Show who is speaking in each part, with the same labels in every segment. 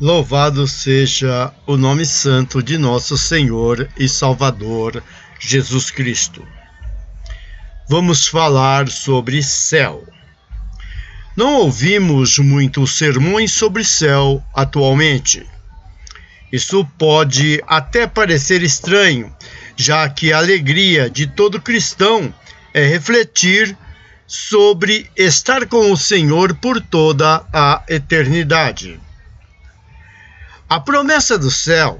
Speaker 1: Louvado seja o nome santo de nosso Senhor e Salvador Jesus Cristo. Vamos falar sobre céu. Não ouvimos muitos sermões sobre céu atualmente. Isso pode até parecer estranho, já que a alegria de todo cristão é refletir sobre estar com o Senhor por toda a eternidade. A promessa do céu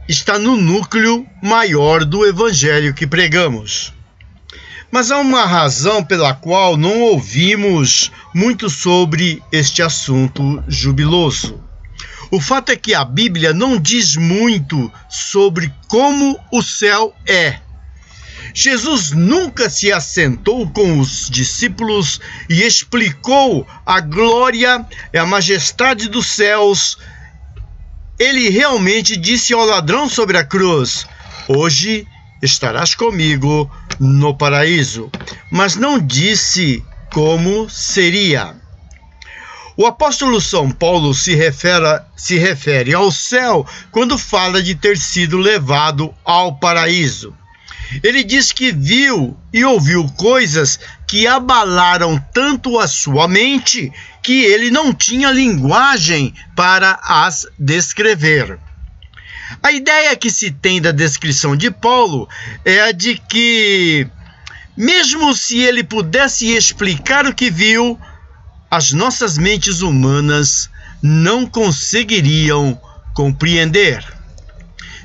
Speaker 1: está no núcleo maior do evangelho que pregamos. Mas há uma razão pela qual não ouvimos muito sobre este assunto jubiloso. O fato é que a Bíblia não diz muito sobre como o céu é. Jesus nunca se assentou com os discípulos e explicou a glória e a majestade dos céus. Ele realmente disse ao ladrão sobre a cruz: hoje estarás comigo no paraíso, mas não disse como seria. O apóstolo São Paulo se refere ao céu quando fala de ter sido levado ao paraíso. Ele diz que viu e ouviu coisas que abalaram tanto a sua mente que ele não tinha linguagem para as descrever. A ideia que se tem da descrição de Paulo é a de que, mesmo se ele pudesse explicar o que viu, as nossas mentes humanas não conseguiriam compreender.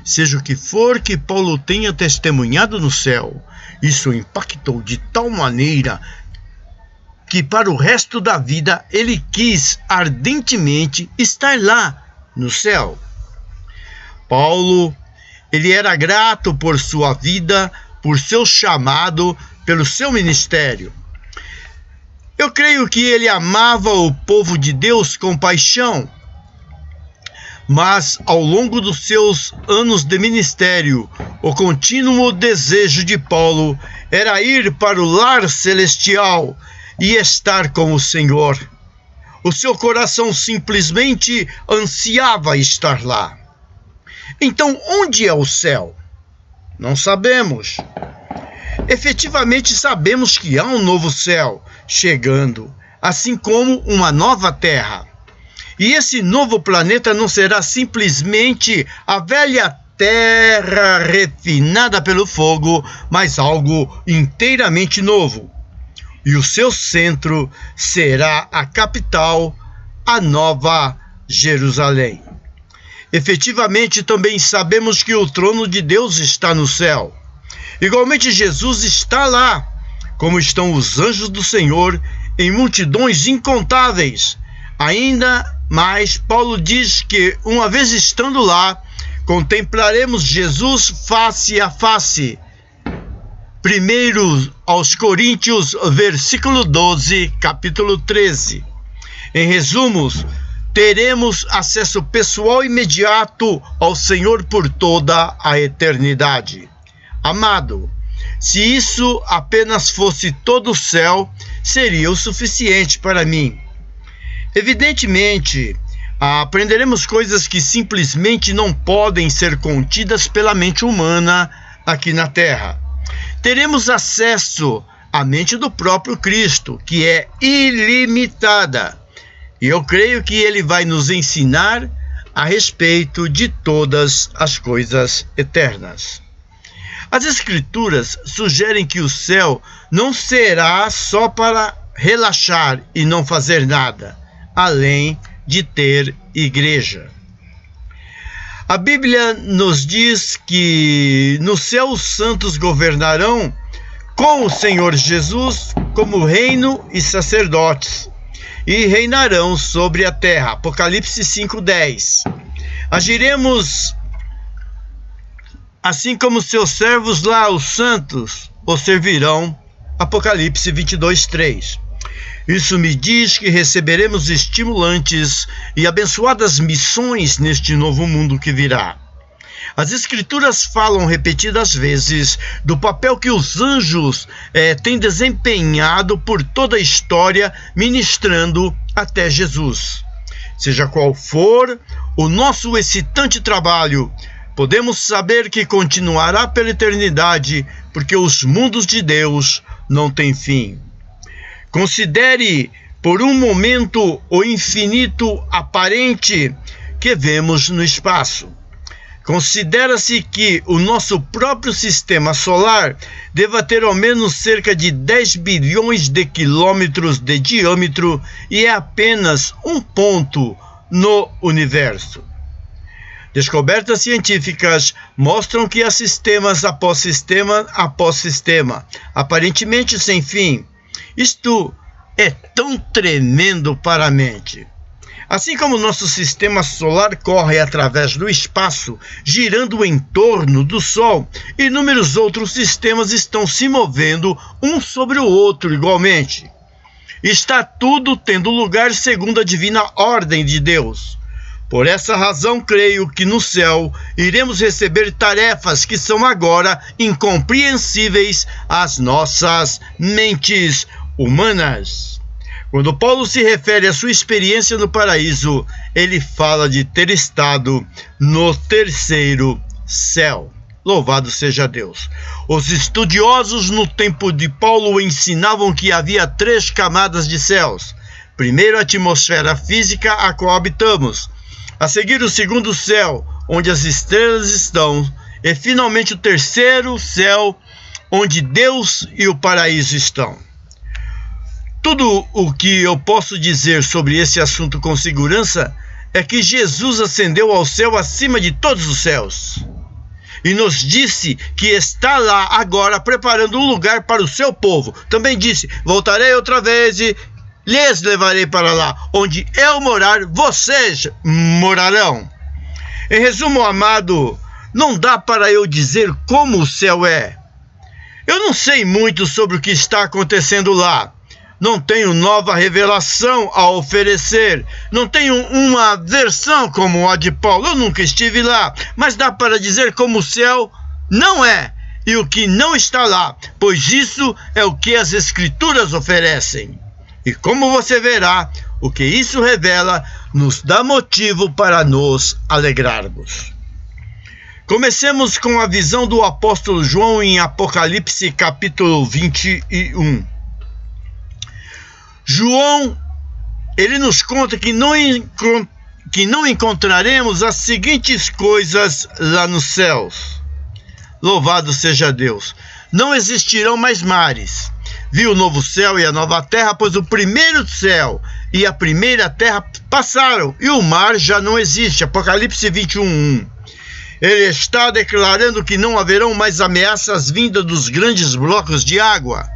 Speaker 1: Seja o que for que Paulo tenha testemunhado no céu, isso o impactou de tal maneira que para o resto da vida ele quis ardentemente estar lá no céu. Paulo, ele era grato por sua vida, por seu chamado, pelo seu ministério. Eu creio que ele amava o povo de Deus com paixão, mas ao longo dos seus anos de ministério, o contínuo desejo de Paulo era ir para o lar celestial e estar com o Senhor. O seu coração simplesmente ansiava estar lá. Então, onde é o céu? Não sabemos. Efetivamente sabemos que há um novo céu chegando, assim como uma nova terra. E esse novo planeta não será simplesmente a velha terra refinada pelo fogo, mas algo inteiramente novo. E o seu centro será a capital, a Nova Jerusalém. Efetivamente, também sabemos que o trono de Deus está no céu. Igualmente, Jesus está lá, como estão os anjos do Senhor, em multidões incontáveis. Ainda mais, Paulo diz que, uma vez estando lá, contemplaremos Jesus face a face. 1 aos Coríntios, versículo 12, capítulo 13. Em resumo, teremos acesso pessoal imediato ao Senhor por toda a eternidade. Amado, se isso apenas fosse todo o céu, seria o suficiente para mim. Evidentemente, aprenderemos coisas que simplesmente não podem ser contidas pela mente humana aqui na Terra. Teremos acesso à mente do próprio Cristo, que é ilimitada. E eu creio que ele vai nos ensinar a respeito de todas as coisas eternas. As Escrituras sugerem que o céu não será só para relaxar e não fazer nada, além de ter igreja. A Bíblia nos diz que no céu os santos governarão com o Senhor Jesus como reino e sacerdotes, e reinarão sobre a terra. Apocalipse 5:10. Agiremos assim como seus servos lá, os santos, o servirão. Apocalipse 22:3. Isso me diz que receberemos estimulantes e abençoadas missões neste novo mundo que virá. As Escrituras falam repetidas vezes do papel que os anjos têm desempenhado por toda a história, ministrando até Jesus. Seja qual for o nosso excitante trabalho, podemos saber que continuará pela eternidade, porque os mundos de Deus não têm fim. Considere por um momento o infinito aparente que vemos no espaço. Considera-se que o nosso próprio sistema solar deva ter ao menos cerca de 10 bilhões de quilômetros de diâmetro e é apenas um ponto no universo. Descobertas científicas mostram que há sistemas após sistema após sistema, aparentemente sem fim. Isto é tão tremendo para a mente. Assim como nosso sistema solar corre através do espaço, girando em torno do Sol, inúmeros outros sistemas estão se movendo um sobre o outro igualmente. Está tudo tendo lugar segundo a divina ordem de Deus. Por essa razão, creio que no céu iremos receber tarefas que são agora incompreensíveis às nossas mentes humanas. Quando Paulo se refere à sua experiência no paraíso, ele fala de ter estado no terceiro céu. Louvado seja Deus. Os estudiosos no tempo de Paulo ensinavam que havia 3 camadas de céus. Primeiro, a atmosfera física a qual habitamos. A seguir, o segundo céu, onde as estrelas estão. E finalmente o terceiro céu, onde Deus e o paraíso estão. Tudo o que eu posso dizer sobre esse assunto com segurança é que Jesus ascendeu ao céu acima de todos os céus. E nos disse que está lá agora preparando um lugar para o seu povo. Também disse, voltarei outra vez e lhes levarei para lá. Onde eu morar, vocês morarão. Em resumo, amado, não dá para eu dizer como o céu é. Eu não sei muito sobre o que está acontecendo lá. Não tenho nova revelação a oferecer. Não tenho uma versão como a de Paulo. Eu nunca estive lá. Mas dá para dizer como o céu não é e o que não está lá, pois isso é o que as Escrituras oferecem. E como você verá, o que isso revela nos dá motivo para nos alegrarmos. Comecemos com a visão do apóstolo João em Apocalipse capítulo 21. João, ele nos conta que não encontraremos as seguintes coisas lá nos céus. Louvado seja Deus. Não existirão mais mares. Vi o novo céu e a nova terra, pois o primeiro céu e a primeira terra passaram, e o mar já não existe. Apocalipse 21:1. Ele está declarando que não haverão mais ameaças vindas dos grandes blocos de água.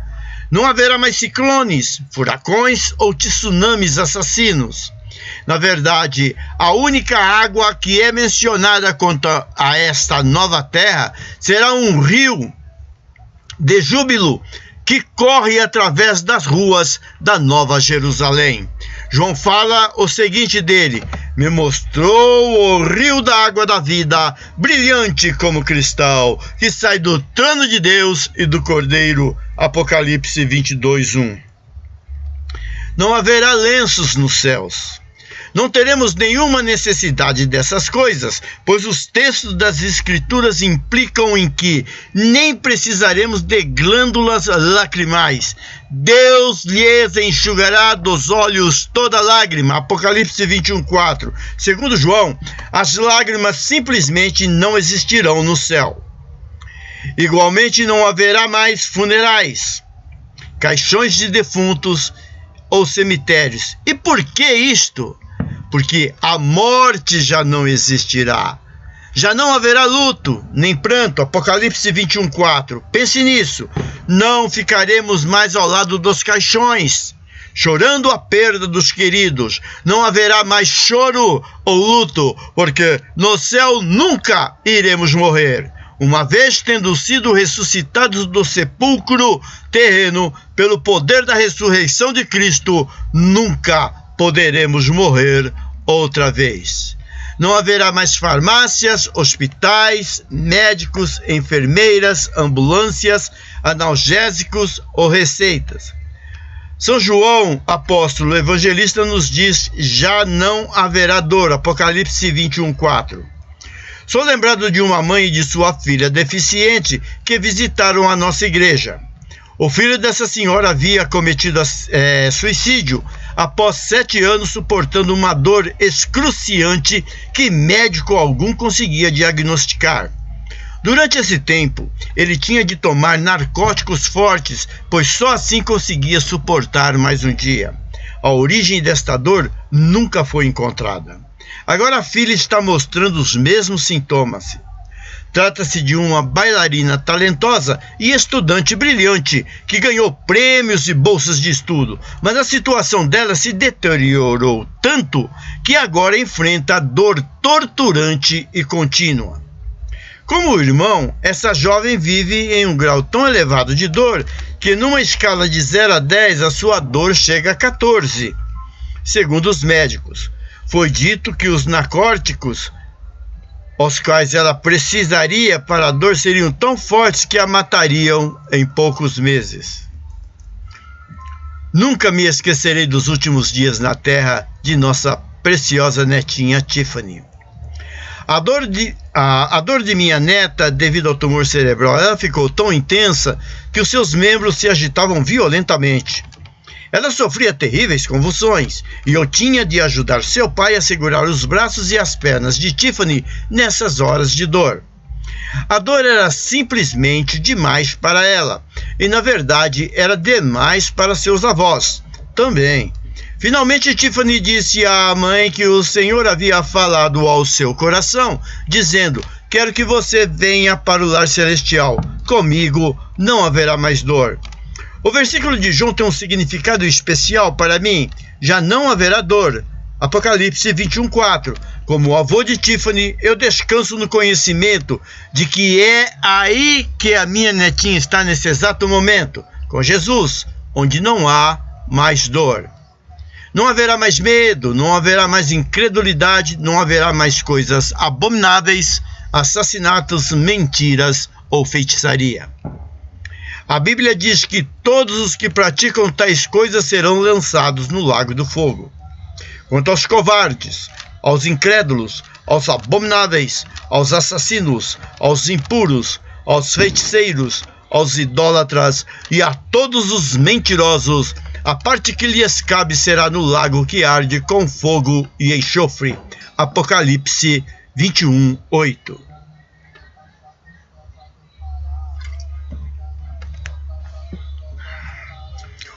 Speaker 1: Não haverá mais ciclones, furacões ou tsunamis assassinos. Na verdade, a única água que é mencionada quanto a esta nova terra será um rio de júbilo que corre através das ruas da Nova Jerusalém. João fala o seguinte dele: me mostrou o rio da água da vida, brilhante como cristal, que sai do trono de Deus e do Cordeiro. Apocalipse 22:1. Não haverá lenços nos céus. Não teremos nenhuma necessidade dessas coisas, pois os textos das Escrituras implicam em que nem precisaremos de glândulas lacrimais. Deus lhes enxugará dos olhos toda lágrima. Apocalipse 21:4. Segundo João, as lágrimas simplesmente não existirão no céu. Igualmente não haverá mais funerais, caixões de defuntos ou cemitérios. E por que isto? Porque a morte já não existirá. Já não haverá luto, nem pranto. Apocalipse 21:4. Pense nisso. Não ficaremos mais ao lado dos caixões, chorando a perda dos queridos. Não haverá mais choro ou luto, porque no céu nunca iremos morrer. Uma vez tendo sido ressuscitados do sepulcro terreno pelo poder da ressurreição de Cristo, nunca poderemos morrer outra vez. Não haverá mais farmácias, hospitais, médicos, enfermeiras, ambulâncias, analgésicos ou receitas. São João, apóstolo evangelista, nos diz: já não haverá dor. Apocalipse 21:4. Sou lembrado de uma mãe e de sua filha deficiente que visitaram a nossa igreja. O filho dessa senhora havia cometido suicídio após 7 anos suportando uma dor excruciante que médico algum conseguia diagnosticar. Durante esse tempo, ele tinha de tomar narcóticos fortes, pois só assim conseguia suportar mais um dia. A origem desta dor nunca foi encontrada. Agora a filha está mostrando os mesmos sintomas. Trata-se de uma bailarina talentosa e estudante brilhante que ganhou prêmios e bolsas de estudo, mas a situação dela se deteriorou tanto que agora enfrenta dor torturante e contínua. Como o irmão, essa jovem vive em um grau tão elevado de dor que numa escala de 0 a 10 a sua dor chega a 14. Segundo os médicos, foi dito que os narcóticos aos quais ela precisaria para a dor seriam tão fortes que a matariam em poucos meses. Nunca me esquecerei dos últimos dias na terra de nossa preciosa netinha Tiffany. A dor de minha neta, devido ao tumor cerebral, ela ficou tão intensa que os seus membros se agitavam violentamente. Ela sofria terríveis convulsões e eu tinha de ajudar seu pai a segurar os braços e as pernas de Tiffany nessas horas de dor. A dor era simplesmente demais para ela e, na verdade, era demais para seus avós também. Finalmente, Tiffany disse à mãe que o Senhor havia falado ao seu coração, dizendo: quero que você venha para o lar celestial. Comigo não haverá mais dor. O versículo de João tem um significado especial para mim. Já não haverá dor. Apocalipse 21:4. Como avô de Tiffany, eu descanso no conhecimento de que é aí que a minha netinha está nesse exato momento, com Jesus, onde não há mais dor. Não haverá mais medo, não haverá mais incredulidade, não haverá mais coisas abomináveis, assassinatos, mentiras ou feitiçaria. A Bíblia diz que todos os que praticam tais coisas serão lançados no lago do fogo. Quanto aos covardes, aos incrédulos, aos abomináveis, aos assassinos, aos impuros, aos feiticeiros, aos idólatras e a todos os mentirosos, a parte que lhes cabe será no lago que arde com fogo e enxofre. Apocalipse 21:8.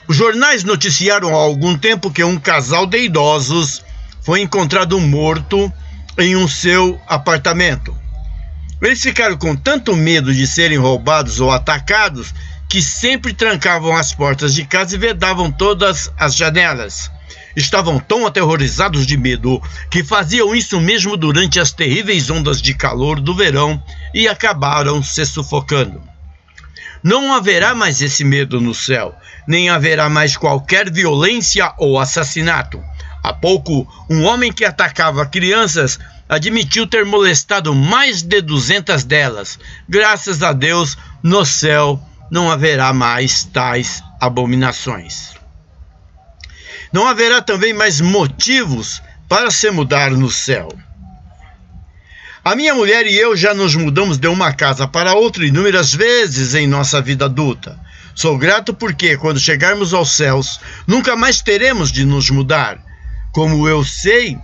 Speaker 1: Os jornais noticiaram há algum tempo que um casal de idosos foi encontrado morto em um seu apartamento. Eles ficaram com tanto medo de serem roubados ou atacados que sempre trancavam as portas de casa e vedavam todas as janelas. Estavam tão aterrorizados de medo que faziam isso mesmo durante as terríveis ondas de calor do verão e acabaram se sufocando. Não haverá mais esse medo no céu, nem haverá mais qualquer violência ou assassinato. Há pouco, um homem que atacava crianças admitiu ter molestado mais de 200 delas. Graças a Deus, no céu não haverá mais tais abominações. Não haverá também mais motivos para se mudar no céu. A minha mulher e eu já nos mudamos de uma casa para outra inúmeras vezes em nossa vida adulta. Sou grato porque, quando chegarmos aos céus, nunca mais teremos de nos mudar. Como eu sei,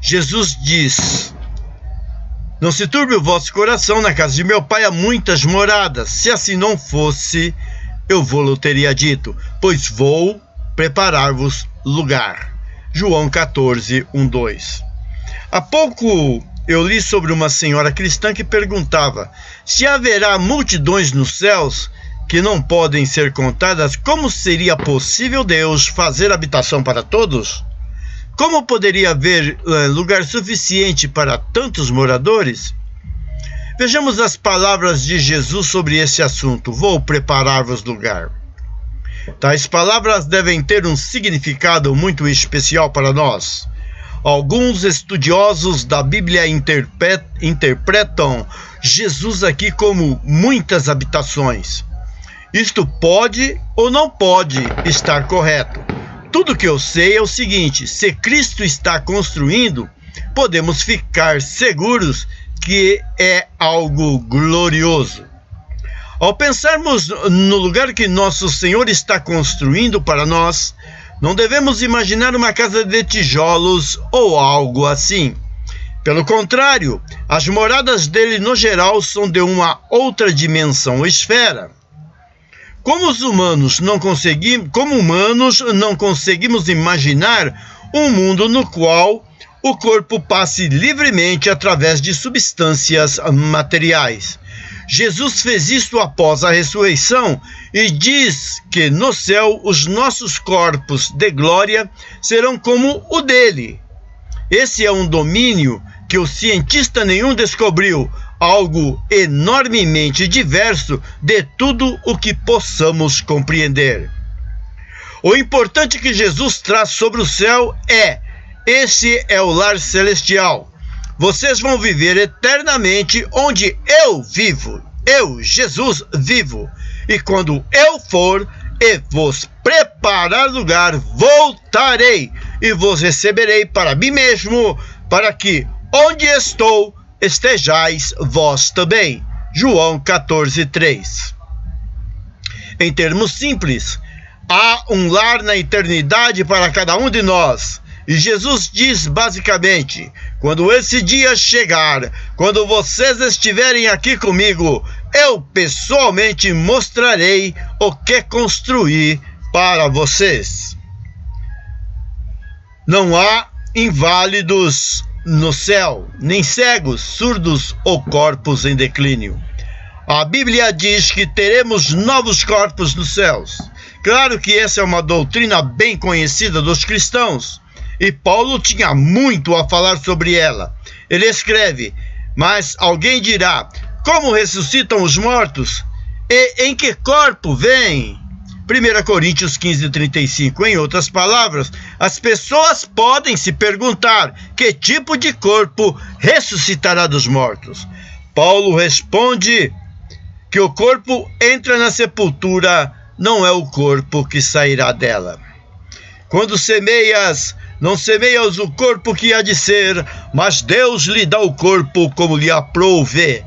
Speaker 1: Jesus diz: não se turbe o vosso coração, na casa de meu pai há muitas moradas. Se assim não fosse, eu vou-lo teria dito, pois vou preparar-vos lugar. João 14:1-2. Há pouco eu li sobre uma senhora cristã que perguntava: se haverá multidões nos céus que não podem ser contadas, como seria possível Deus fazer habitação para todos? Como poderia haver lugar suficiente para tantos moradores? Vejamos as palavras de Jesus sobre esse assunto. Vou preparar-vos lugar. Tais palavras devem ter um significado muito especial para nós. Alguns estudiosos da Bíblia interpretam Jesus aqui como muitas habitações. Isto pode ou não pode estar correto. Tudo que eu sei é o seguinte: se Cristo está construindo, podemos ficar seguros que é algo glorioso. Ao pensarmos no lugar que nosso Senhor está construindo para nós, não devemos imaginar uma casa de tijolos ou algo assim. Pelo contrário, as moradas dele no geral são de uma outra dimensão ou esfera. Como humanos não conseguimos imaginar um mundo no qual o corpo passe livremente através de substâncias materiais. Jesus fez isto após a ressurreição e diz que no céu os nossos corpos de glória serão como o dele. Esse é um domínio que o cientista nenhum descobriu, algo enormemente diverso de tudo o que possamos compreender. O importante que Jesus traz sobre o céu é: esse é o lar celestial. Vocês vão viver eternamente onde eu vivo, eu, Jesus, vivo. E quando eu for e vos preparar lugar, voltarei e vos receberei para mim mesmo, para que onde estou estejais vós também. João 14:3. Em termos simples, há um lar na eternidade para cada um de nós. E Jesus diz basicamente: quando esse dia chegar, quando vocês estiverem aqui comigo, eu pessoalmente mostrarei o que construir para vocês. Não há inválidos no céu, nem cegos, surdos ou corpos em declínio. A Bíblia diz que teremos novos corpos nos céus. Claro que essa é uma doutrina bem conhecida dos cristãos. E Paulo tinha muito a falar sobre ela. Ele escreve: mas alguém dirá, como ressuscitam os mortos? E em que corpo vêm? 1 Coríntios 15:35. Em outras palavras, as pessoas podem se perguntar: que tipo de corpo ressuscitará dos mortos? Paulo responde que o corpo entra na sepultura, não é o corpo que sairá dela. Quando semeias, não semeias o corpo que há de ser, mas Deus lhe dá o corpo como lhe aprouve.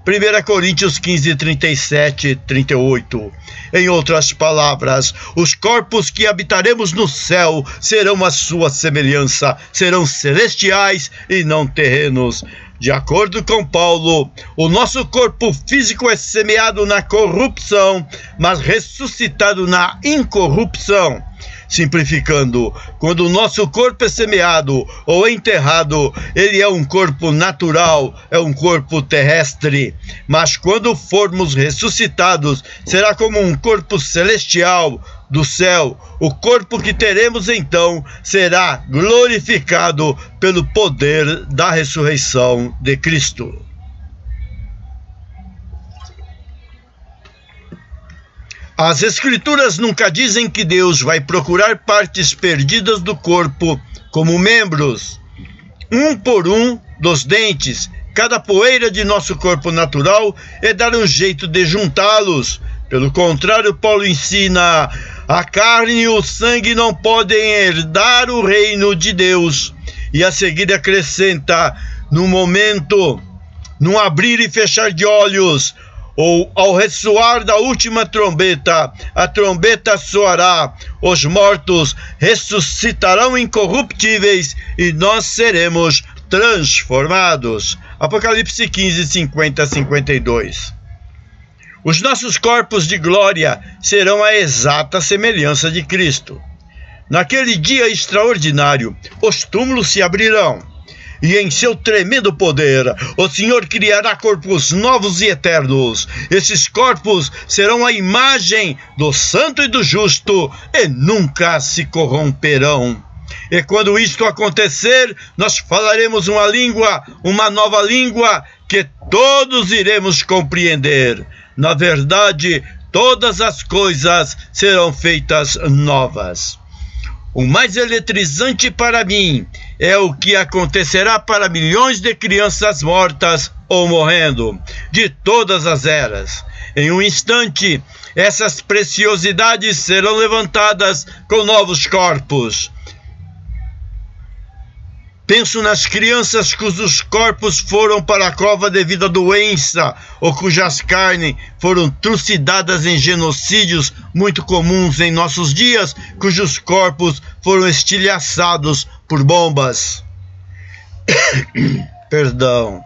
Speaker 1: 1 Coríntios 15:37-38. Em outras palavras, os corpos que habitaremos no céu serão a sua semelhança, serão celestiais e não terrenos. De acordo com Paulo, o nosso corpo físico é semeado na corrupção, mas ressuscitado na incorrupção. Simplificando, quando o nosso corpo é semeado ou enterrado, ele é um corpo natural, é um corpo terrestre. Mas quando formos ressuscitados, será como um corpo celestial do céu. O corpo que teremos então será glorificado pelo poder da ressurreição de Cristo. As Escrituras nunca dizem que Deus vai procurar partes perdidas do corpo como membros, um por um dos dentes. Cada poeira de nosso corpo natural é dar um jeito de juntá-los. Pelo contrário, Paulo ensina: a carne e o sangue não podem herdar o reino de Deus. E a seguir acrescenta: num momento, num abrir e fechar de olhos, ou ao ressoar da última trombeta, a trombeta soará, os mortos ressuscitarão incorruptíveis e nós seremos transformados. Apocalipse 15:50-52. Os nossos corpos de glória serão a exata semelhança de Cristo. Naquele dia extraordinário, os túmulos se abrirão. E em seu tremendo poder, o Senhor criará corpos novos e eternos. Esses corpos serão a imagem do santo e do justo e nunca se corromperão. E quando isto acontecer, nós falaremos uma nova língua, que todos iremos compreender. Na verdade, todas as coisas serão feitas novas. O mais eletrizante para mim é o que acontecerá para milhões de crianças mortas ou morrendo, de todas as eras. Em um instante, essas preciosidades serão levantadas com novos corpos. Penso nas crianças cujos corpos foram para a cova devido à doença, ou cujas carnes foram trucidadas em genocídios muito comuns em nossos dias, cujos corpos foram estilhaçados por bombas. Perdão.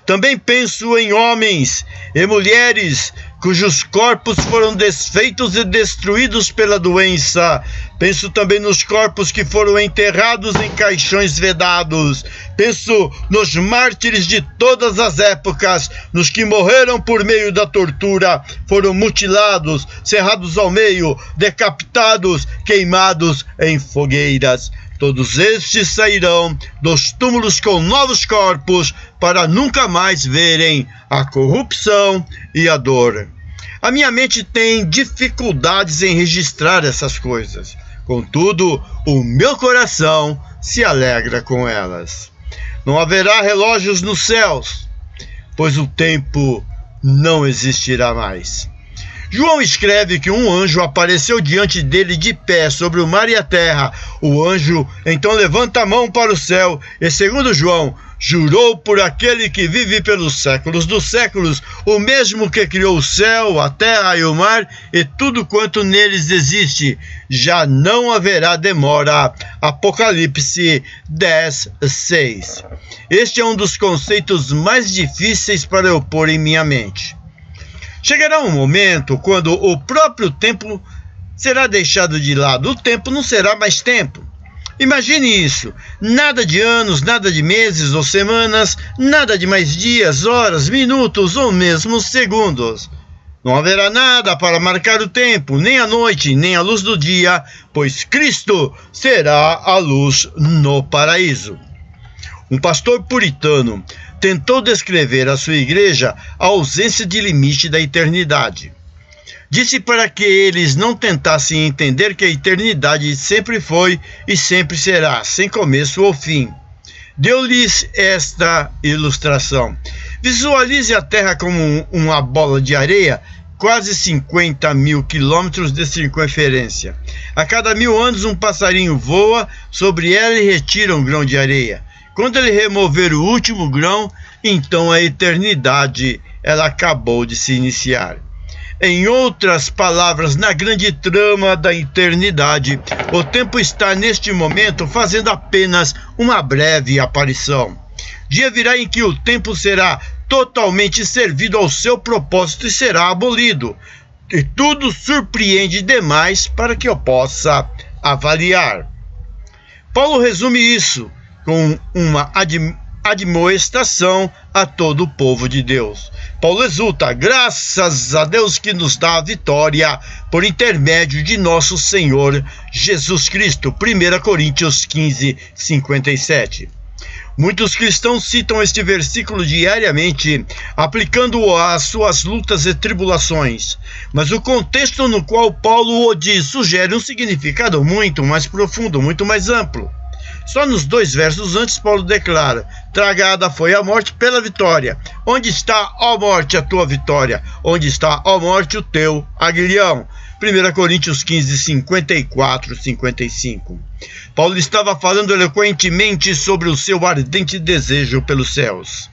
Speaker 1: Também penso em homens e mulheres cujos corpos foram desfeitos e destruídos pela doença. Penso também nos corpos que foram enterrados em caixões vedados. Penso nos mártires de todas as épocas, nos que morreram por meio da tortura, foram mutilados, cerrados ao meio, decapitados, queimados em fogueiras. Todos estes sairão dos túmulos com novos corpos para nunca mais verem a corrupção e a dor. A minha mente tem dificuldades em registrar essas coisas. Contudo, o meu coração se alegra com elas. Não haverá relógios nos céus, pois o tempo não existirá mais. João escreve que um anjo apareceu diante dele de pé sobre o mar e a terra. O anjo então levanta a mão para o céu e, segundo João, jurou por aquele que vive pelos séculos dos séculos, o mesmo que criou o céu, a terra e o mar e tudo quanto neles existe. Já não haverá demora. Apocalipse 10:6. Este é um dos conceitos mais difíceis para eu pôr em minha mente. Chegará um momento quando o próprio tempo será deixado de lado. O tempo não será mais tempo. Imagine isso. Nada de anos, nada de meses ou semanas, nada de mais dias, horas, minutos ou mesmo segundos. Não haverá nada para marcar o tempo, nem a noite, nem a luz do dia, pois Cristo será a luz no paraíso. Um pastor puritano tentou descrever à sua igreja a ausência de limite da eternidade. Disse para que eles não tentassem entender que a eternidade sempre foi e sempre será, sem começo ou fim. Deu-lhes esta ilustração. Visualize a Terra como uma bola de areia, quase 50 mil quilômetros de circunferência. A cada 1000 anos um passarinho voa sobre ela e retira um grão de areia. Quando ele remover o último grão, então a eternidade ela acabou de se iniciar. Em outras palavras, na grande trama da eternidade, o tempo está neste momento fazendo apenas uma breve aparição. Dia virá em que o tempo será totalmente servido ao seu propósito e será abolido. E tudo surpreende demais para que eu possa avaliar. Paulo resume isso com uma admoestação a todo o povo de Deus. Paulo exulta: graças a Deus que nos dá a vitória por intermédio de nosso Senhor Jesus Cristo. 1 Coríntios 15:57. Muitos cristãos citam este versículo diariamente, aplicando-o às suas lutas e tribulações. Mas o contexto no qual Paulo o diz sugere um significado muito mais profundo, muito mais amplo. Só nos 2 versos antes, Paulo declara: tragada foi a morte pela vitória. Onde está, ó morte, a tua vitória? Onde está, ó morte, o teu aguilhão? 1 Coríntios 15:54-55. Paulo estava falando eloquentemente sobre o seu ardente desejo pelos céus.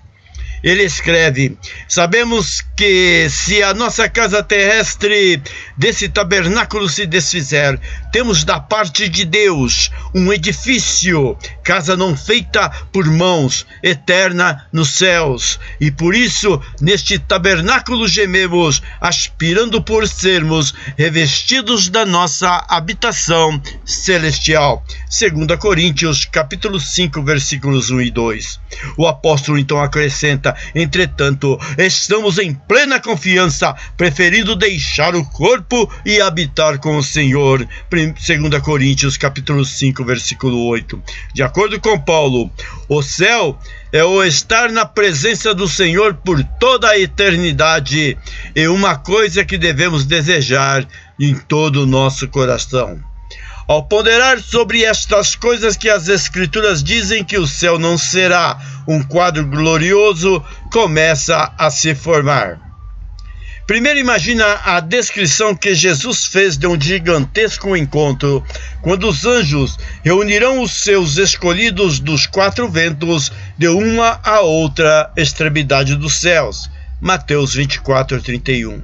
Speaker 1: Ele escreve: sabemos que se a nossa casa terrestre desse tabernáculo se desfizer, temos da parte de Deus um edifício, casa não feita por mãos, eterna nos céus. E por isso, neste tabernáculo gememos, aspirando por sermos revestidos da nossa habitação celestial. 2 Coríntios, capítulo 5, versículos 1 e 2. O apóstolo então acrescenta: entretanto, estamos em plena confiança, preferindo deixar o corpo e habitar com o Senhor. 2 Coríntios, capítulo 5, versículo 8. De acordo com Paulo, o céu é o estar na presença do Senhor por toda a eternidade, e uma coisa que devemos desejar em todo o nosso coração. Ao ponderar sobre estas coisas que as Escrituras dizem que o céu não será um quadro glorioso, começa a se formar. Primeiro imagina a descrição que Jesus fez de um gigantesco encontro, quando os anjos reunirão os seus escolhidos dos 4 ventos de uma a outra extremidade dos céus. Mateus 24:31.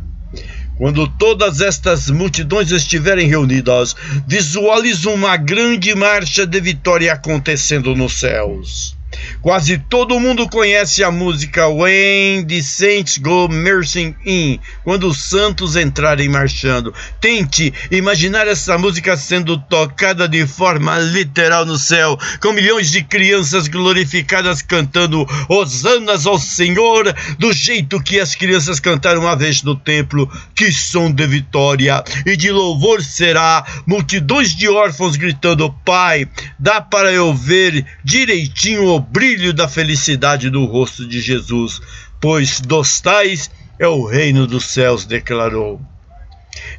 Speaker 1: Quando todas estas multidões estiverem reunidas, visualizo uma grande marcha de vitória acontecendo nos céus. Quase todo mundo conhece a música When the Saints Go Marching In, quando os santos entrarem marchando. Tente imaginar essa música sendo tocada de forma literal no céu, com milhões de crianças glorificadas cantando Hosanas ao Senhor, do jeito que as crianças cantaram uma vez no templo. Que som de vitória e de louvor será! Multidões de órfãos gritando: Pai, dá para eu ver direitinho o brilho da felicidade do rosto de Jesus, pois dos tais é o reino dos céus, declarou.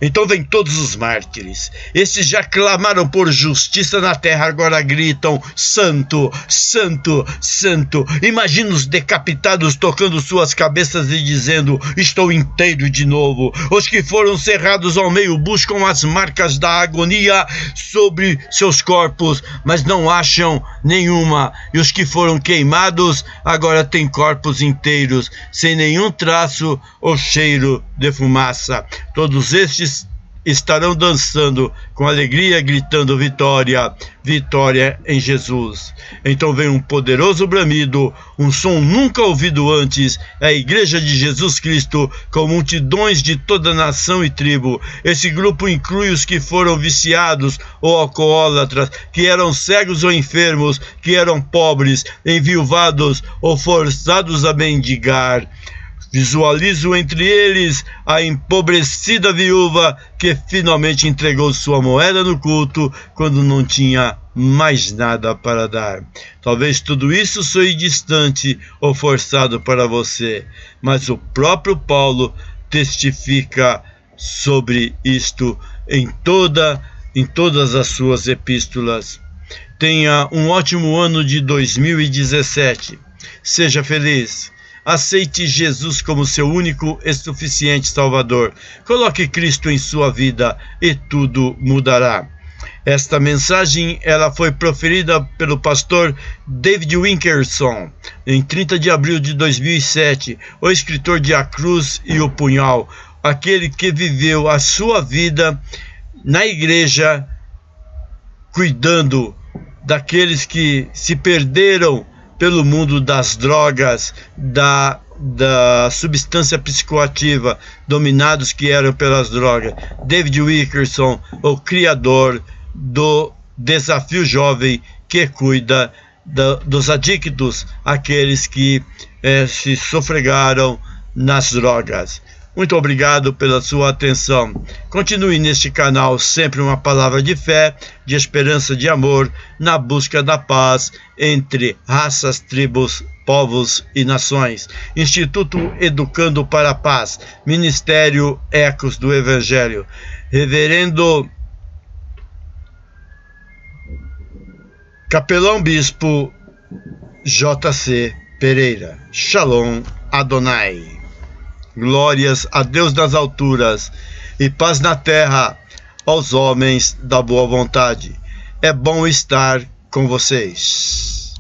Speaker 1: Então vem todos os mártires. Estes já clamaram por justiça na terra, agora gritam: Santo, Santo, Santo. Imagina os decapitados tocando suas cabeças e dizendo: Estou inteiro de novo. Os que foram cerrados ao meio buscam as marcas da agonia sobre seus corpos, mas não acham nenhuma. E os que foram queimados agora têm corpos inteiros, sem nenhum traço ou cheiro de fumaça. Todos estes estarão dançando com alegria, gritando: vitória, vitória em Jesus. Então vem um poderoso bramido, um som nunca ouvido antes. É a igreja de Jesus Cristo, com multidões de toda nação e tribo. Esse grupo inclui os que foram viciados ou alcoólatras, que eram cegos ou enfermos, que eram pobres, enviuvados ou forçados a mendigar. Visualizo entre eles a empobrecida viúva que finalmente entregou sua moeda no culto quando não tinha mais nada para dar. Talvez tudo isso soe distante ou forçado para você, mas o próprio Paulo testifica sobre isto em todas as suas epístolas. Tenha um ótimo ano de 2017. Seja feliz. Aceite Jesus como seu único e suficiente Salvador. Coloque Cristo em sua vida e tudo mudará. Esta mensagem ela foi proferida pelo pastor David Wilkerson em 30 de abril de 2007, o escritor de A Cruz e o Punhal, aquele que viveu a sua vida na igreja, cuidando daqueles que se perderam pelo mundo das drogas, da substância psicoativa, dominados que eram pelas drogas. David Wilkerson, o criador do Desafio Jovem, que cuida dos adictos, aqueles que se sofregaram nas drogas. Muito obrigado pela sua atenção. Continue neste canal, sempre uma palavra de fé, de esperança, de amor, na busca da paz entre raças, tribos, povos e nações. Instituto Educando para a Paz, Ministério Ecos do Evangelho. Reverendo Capelão Bispo J.C. Pereira. Shalom Adonai. Glórias a Deus das alturas e paz na terra aos homens da boa vontade. É bom estar com vocês.